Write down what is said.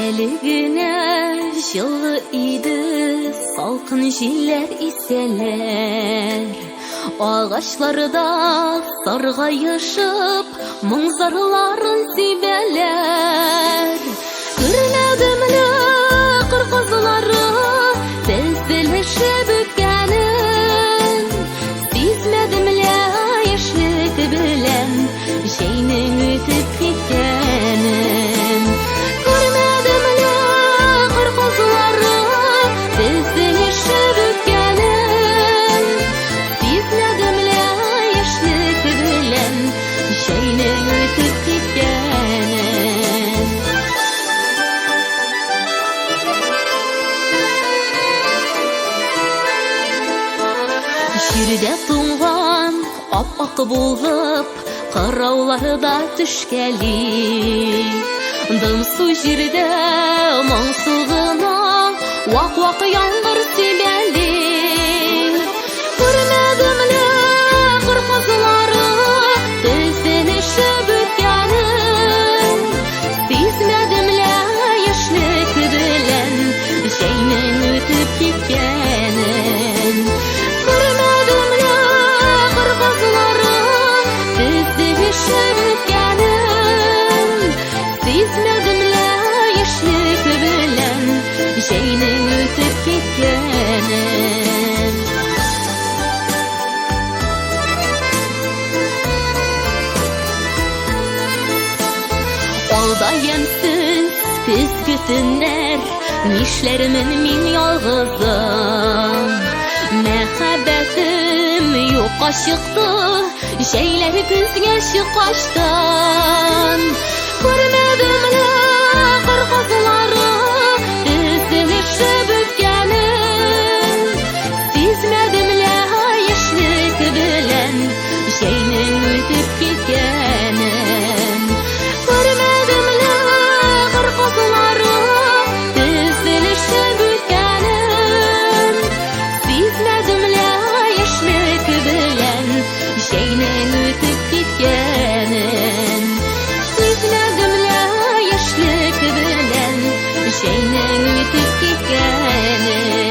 Әлігіне жылы иді, салқын желлер иселер. Ağaçlarda sarğayışıp, мұңзарларын сибелер. Күрмәдімлі қыр қызлары тізілішіп өткәнін, сизмәдімлі ешлік білән жейнің өтіп кеткәнін. Күрмәдімлі қыр қызлары тізілішіп өткәнін, сизмәдімлі ешлік білән жейнің өтіп кеткәнін. Җирдә туңган ап-ак булып, кырауларда төшкәли. Дымсу җирдә моңсу гына вак-вак яңгыр сибәли. Күрмәдемле кыр кызлары тезелешеп үткәнен, сизмәдемле яшьлек белән җәйнең үтеп киткәнен. Күрмәдемле кыр кызлары тезелешеп үткәнен, сизмәдемле яшьлек белән җәйнең үтеп киткәнен. Алда ямьсез көзге төннәр, нишләрмен мин ялгызым. Мәхәббәтем юкка чыкты, җәйләр күзгә чыккачтан. Күрмәдемле кыр кызлары тезелешеп үткәнен, сизмәдемле яшьлек белән җәйнең үтеп киткәнен. Күрмәдемле кыр кызлары тезелешеп үткәнен, сизмәдемле яшьлек белән җәйнең үтеп киткәнен. Сизмәдемле яшьлек белән җәйнең үтеп киткәнен.